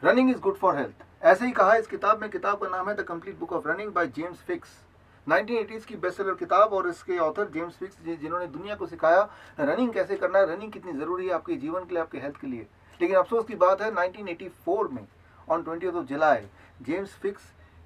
Running is good for health, ऐसे ही कहा है इस किताब में। किताब का नाम है the complete book of running by James fix, 1980s की बेस्ट सेलर किताब। और इसके ऑथर जेम्स फिक्स, जिन्होंने दुनिया को सिखाया रनिंग कैसे करना है, रनिंग कितनी ज़रूरी है आपके जीवन के लिए, आपके हेल्थ के लिए। लेकिन अफसोस की बात है 1984 में on 20 July James fix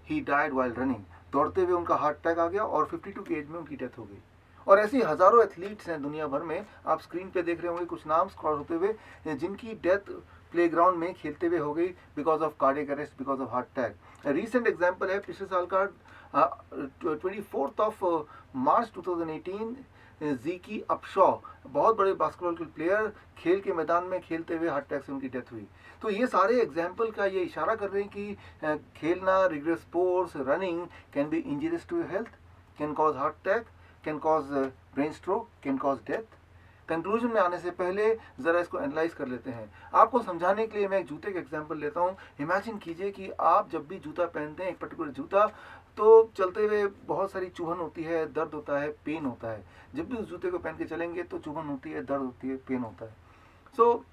he died while running. दौड़ते हुए उनका हार्ट अटैक आ गया और 52 की एज में उनकी डेथ हो गई। और ऐसी हज़ारों एथलीट्स हैं दुनिया भर में, आप स्क्रीन पे देख रहे होंगे कुछ नाम स्क्रॉल होते हुए, जिनकी डेथ प्लेग्राउंड में खेलते हुए हो गई because of cardiac arrest, because of heart attack. Recent example है पिछले साल का 24 मार्च 2018, जीकी अपशॉ, बहुत बड़े बास्केटबॉल के प्लेयर, खेल के मैदान में खेलते हुए हार्ट अटैक से उनकी डेथ हुई। तो ये सारे एग्जाम्पल का ये इशारा कर रहे हैं कि खेलना, rigorous sports, running can be injurious to your health, can cause heart attack, can cause brain stroke, can cause death. Conclusion में आने से पहले ज़रा इसको एनालाइज कर लेते हैं। आपको समझाने के लिए मैं एक जूते का एग्जांपल लेता हूँ। इमेजिन कीजिए कि आप जब भी जूता पहनते हैं, एक पर्टिकुलर जूता, तो चलते हुए बहुत सारी चुभन होती है, दर्द होता है, पेन होता है। जब भी उस जूते को पहन के चलेंगे तो चुभन होती है, दर्द होती है, पेन होता है। सो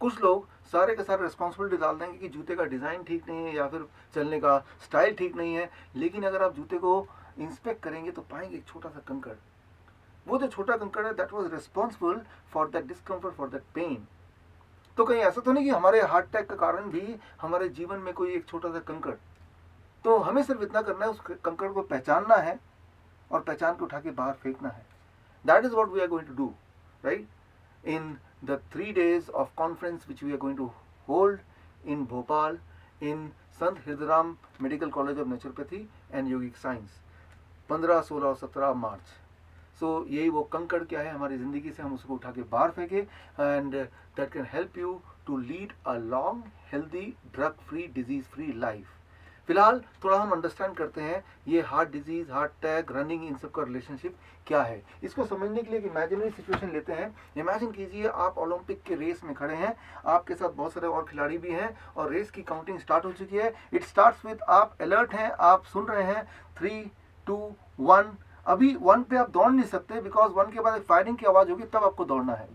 कुछ लोग सारे के सारे रिस्पॉन्सिबिलिटी डाल देंगे कि जूते का डिज़ाइन ठीक नहीं है या फिर चलने का स्टाइल ठीक नहीं है। लेकिन अगर आप जूते को इंस्पेक्ट करेंगे तो पाएंगे एक छोटा सा कंकड़। वो जो छोटा कंकड़ है, that was responsible for that discomfort, for that pain. तो कहीं ऐसा तो नहीं कि हमारे हार्ट अटैक का कारण भी हमारे जीवन में कोई एक छोटा सा कंकड़। तो हमें सिर्फ इतना करना है, उस कंकड़ को पहचानना है और पहचान के उठा के बाहर फेंकना है। That is what we are going to do, right, in the 3 days of conference which we are going to hold in Bhopal in Sant Hridaram Medical College of Naturopathy and Yogic Science, 15, 16 और 17 मार्च। सो यही वो कंकड़ क्या है हमारी ज़िंदगी से, हम उसको उठा के बाहर फेंके, and that can help you to lead a long, healthy, drug free, disease free life. फिलहाल थोड़ा हम अंडरस्टैंड करते हैं ये heart disease, heart attack, running, इन सब का रिलेशनशिप क्या है। इसको समझने के लिए एक इमेजिनरी सिचुएशन लेते हैं। इमेजिन कीजिए आप ओलंपिक के रेस में खड़े हैं, आपके साथ बहुत सारे और खिलाड़ी भी हैं और रेस की काउंटिंग स्टार्ट हो चुकी है। इट स्टार्ट्स विद, आप अलर्ट हैं, आप सुन रहे हैं 3, 2, 1। अभी 1 पे आप दौड़ नहीं सकते बिकॉज 1 के बाद एक फायरिंग की आवाज़ होगी, तब आपको दौड़ना है।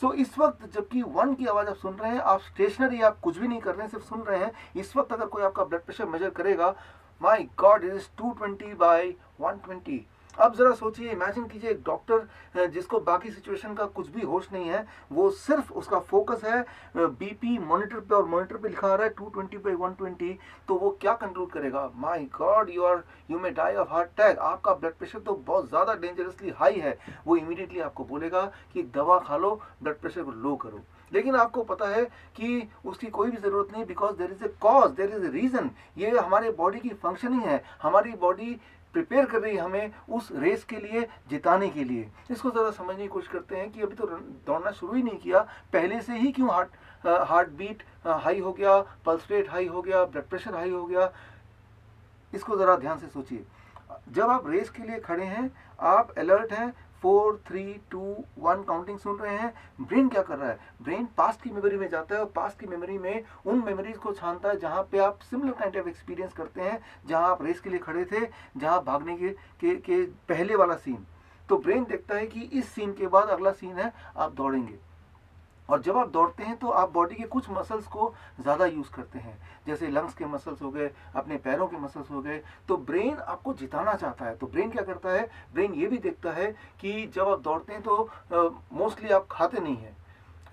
सो इस वक्त जबकि 1 की आवाज़ आप सुन रहे हैं, आप स्टेशनरी, आप कुछ भी नहीं कर रहे हैं, सिर्फ सुन रहे हैं। इस वक्त अगर कोई आपका ब्लड प्रेशर मेजर करेगा, माई गॉड, इट इज 220/120। अब जरा सोचिए, इमेजिन कीजिए एक डॉक्टर जिसको बाकी सिचुएशन का कुछ भी होश नहीं है, वो सिर्फ उसका फोकस है बीपी मॉनिटर पे, और मॉनिटर पे लिखा आ रहा है 220/120। तो वो क्या कंक्लूड करेगा, my God, you may die of heart attack, आपका ब्लड प्रेशर तो बहुत ज़्यादा डेंजरसली हाई है। वो इमीडिएटली आपको बोलेगा कि दवा खा लो, ब्लड प्रेशर को लो करो। लेकिन आपको पता है कि उसकी कोई भी ज़रूरत नहीं, because there is a cause, there is a reason. ये हमारे बॉडी की फंक्शनिंग है, हमारी बॉडी प्रिपेयर कर रही है हमें उस रेस के लिए, जिताने के लिए। इसको ज़रा समझने की कोशिश करते हैं कि अभी तो दौड़ना शुरू ही नहीं किया, पहले से ही क्यों हार्ट बीट हाई हो गया, पल्स रेट हाई हो गया, ब्लड प्रेशर हाई हो गया। इसको ज़रा ध्यान से सोचिए। जब आप रेस के लिए खड़े हैं, आप अलर्ट हैं, 4, 3, 2, 1 काउंटिंग सुन रहे हैं। ब्रेन क्या कर रहा है, ब्रेन पास्ट की मेमोरी में जाता है और पास्ट की मेमोरी में उन मेमोरीज को छानता है जहाँ पे आप सिमिलर काइंड ऑफ एक्सपीरियंस करते हैं, जहाँ आप रेस के लिए खड़े थे, जहाँ भागने के पहले वाला सीन। तो ब्रेन देखता है कि इस सीन के बाद अगला सीन है, आप दौड़ेंगे। और जब आप दौड़ते हैं तो आप बॉडी के कुछ मसल्स को ज़्यादा यूज़ करते हैं, जैसे लंग्स के मसल्स हो गए, अपने पैरों के मसल्स हो गए। तो ब्रेन आपको जिताना चाहता है। तो ब्रेन क्या करता है, ब्रेन ये भी देखता है कि जब आप दौड़ते हैं तो मोस्टली आप खाते नहीं हैं,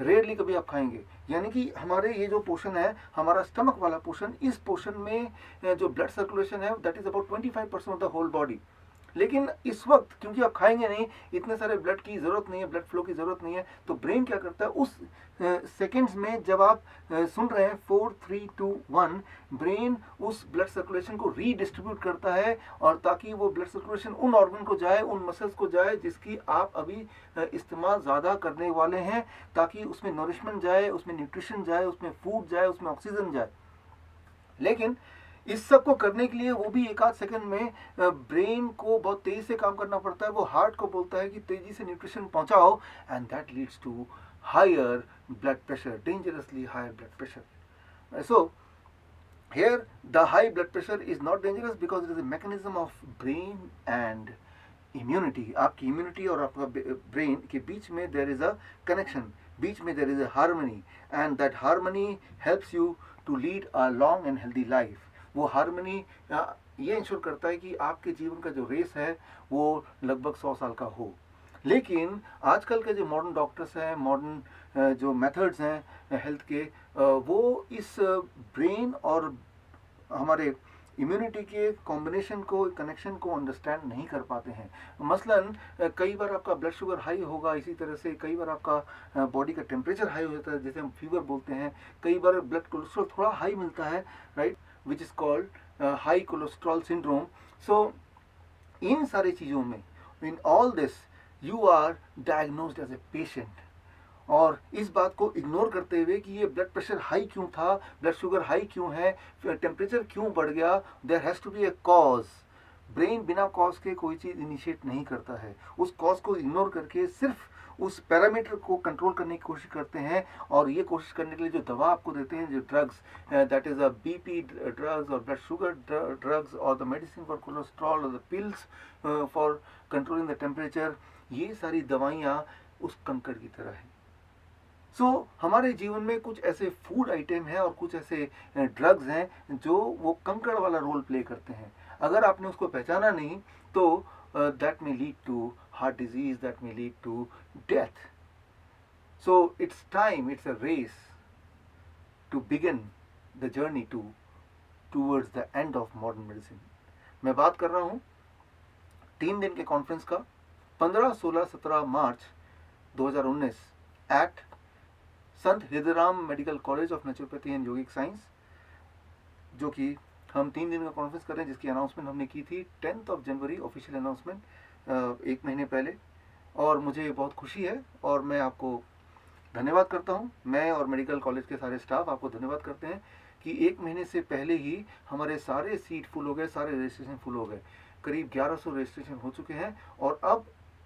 रेयरली कभी आप खाएंगे। यानी कि हमारे ये जो पोर्शन है, हमारा स्टमक वाला पोर्शन, इस पोर्शन में जो ब्लड सर्कुलेशन है, that is about 25% of the whole body. लेकिन इस वक्त क्योंकि आप खाएंगे नहीं, इतने सारे ब्लड की ज़रूरत नहीं है, ब्लड फ्लो की ज़रूरत नहीं है। तो ब्रेन क्या करता है, उस सेकेंड्स में जब आप सुन रहे हैं 4, 3, 2, 1, ब्रेन उस ब्लड सर्कुलेशन को रीडिस्ट्रीब्यूट करता है, और ताकि वो ब्लड सर्कुलेशन उन ऑर्गन को जाए, उन मसल्स को जाए जिसकी आप अभी इस्तेमाल ज़्यादा करने वाले हैं, ताकि उसमें नरिशमेंट जाए, उसमें न्यूट्रिशन जाए, उसमें फूड जाए, उसमें ऑक्सीजन जाए। लेकिन इस सब को करने के लिए वो भी एक आध सेकंड में ब्रेन को बहुत तेजी से काम करना पड़ता है। वो हार्ट को बोलता है कि तेजी से न्यूट्रिशन पहुंचाओ, and that leads to higher blood pressure, dangerously higher blood pressure. So here the high blood pressure is not dangerous because it is a mechanism of brain and immunity, आपकी immunity और आपका brain के बीच में there is a connection, बीच में there is a harmony, and that harmony helps you to lead a long and healthy life. वो harmony ये इंश्योर करता है कि आपके जीवन का जो रेस है वो लगभग 100 साल का हो। लेकिन आजकल के जो मॉडर्न डॉक्टर्स हैं, मॉडर्न जो मेथड्स हैं हेल्थ के, वो इस ब्रेन और हमारे इम्यूनिटी के कॉम्बिनेशन को, कनेक्शन को अंडरस्टैंड नहीं कर पाते हैं। मसलन कई बार आपका ब्लड शुगर हाई होगा, इसी तरह से कई बार आपका बॉडी का टेम्परेचर हाई हो जाता है, जैसे हम फीवर बोलते हैं। कई बार ब्लड कोलेस्ट्रॉल थोड़ा हाई मिलता है, right, which is called high cholesterol syndrome. So इन सारी चीज़ों में, in all this, you are diagnosed as a patient. और इस बात को इग्नोर करते हुए कि ये ब्लड प्रेशर हाई क्यों था, ब्लड शुगर हाई क्यों है, टेम्परेचर क्यों बढ़ गया, there has to be a cause. Brain बिना कॉज के कोई चीज़ इनिशिएट नहीं करता है। उस कॉज को इग्नोर करके सिर्फ उस पैरामीटर को कंट्रोल करने की कोशिश करते हैं, और ये कोशिश करने के लिए जो दवा आपको देते हैं, जो drugs, that is a BP drugs और ब्लड शुगर ड्रग्स और द मेडिसिन फॉर कोलेस्ट्रॉल और the pills for controlling the temperature, ये सारी दवाइयाँ उस कंकड़ की तरह है। हमारे जीवन में कुछ ऐसे फूड आइटम हैं और कुछ ऐसे ड्रग्स हैं जो वो कंकड़ वाला रोल प्ले करते हैं। अगर आपने उसको पहचाना नहीं तो that may lead to heart disease, that may lead to death. So it's time, it's a race to begin the journey towards the end of modern medicine. मैं बात कर रहा हूँ 3 दिन के कॉन्फ्रेंस का, 15, 16, 17 मार्च 2019 eight Sant Hirdaram medical college of naturopathy and yogic science, जो कि हम 3 दिन का कॉन्फ्रेंस कर रहे हैं, जिसकी अनाउंसमेंट हमने की थी 10 जनवरी, ऑफिशियल अनाउंसमेंट 1 महीने पहले। और मुझे बहुत खुशी है और मैं आपको धन्यवाद करता हूं। मैं और मेडिकल कॉलेज के सारे स्टाफ आपको धन्यवाद करते हैं कि 1 महीने से पहले ही हमारे सारे सीट फुल हो गए, सारे रजिस्ट्रेशन फुल हो गए। करीब 1100 रजिस्ट्रेशन हो चुके हैं और अब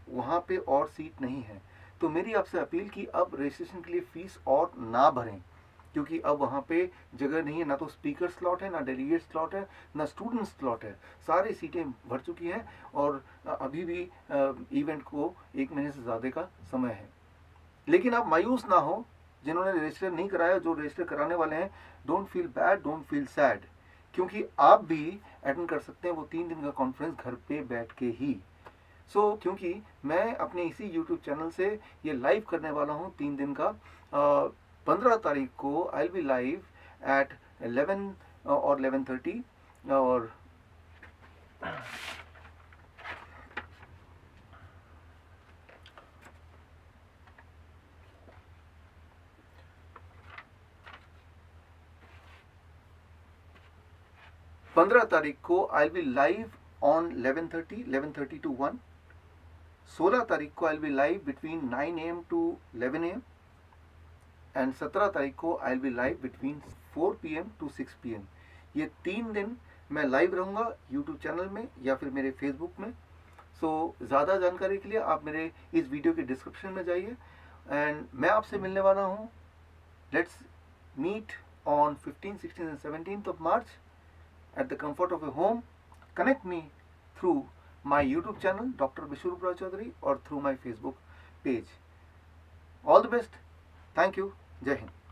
वहाँ पे और सीट नहीं है। तो मेरी आपसे अपील कि अब रजिस्ट्रेशन के लिए फीस और ना भरें, क्योंकि अब वहाँ पे जगह नहीं है, ना तो स्पीकर स्लॉट है, ना डेलीगेट स्लॉट है, ना स्टूडेंट स्लॉट है। सारी सीटें भर चुकी हैं और अभी भी इवेंट को 1 महीने से ज़्यादा का समय है। लेकिन आप मायूस ना हो, जिन्होंने रजिस्टर नहीं कराया, जो रजिस्टर कराने वाले हैं, don't feel bad, don't feel sad, क्योंकि आप भी अटेंड कर सकते हैं वो 3 दिन का कॉन्फ्रेंस घर पे बैठ के ही। क्योंकि मैं अपने इसी YouTube चैनल से ये लाइव करने वाला हूँ 3 दिन का। 15 तारीख को I will be live at 11 और 11:30 और 15 तारीख को I will be live on 11:30 to 1। 16 तारीख को I will be live between 9 AM to 11 AM and 17 तारीख को I will be live between 4 PM to 6 PM। ये 3 दिन मैं लाइव रहूँगा YouTube चैनल में या फिर मेरे फेसबुक में। ज़्यादा जानकारी के लिए आप मेरे इस वीडियो के डिस्क्रिप्शन में जाइए एंड मैं आपसे मिलने वाला हूँ। Let's meet on 15, 16 and 17th of March at the comfort of your home. Connect me through my YouTube channel Dr. Vishwarup Rao Chaudhary or through my Facebook page. All the best. Thank you. Jai Hind.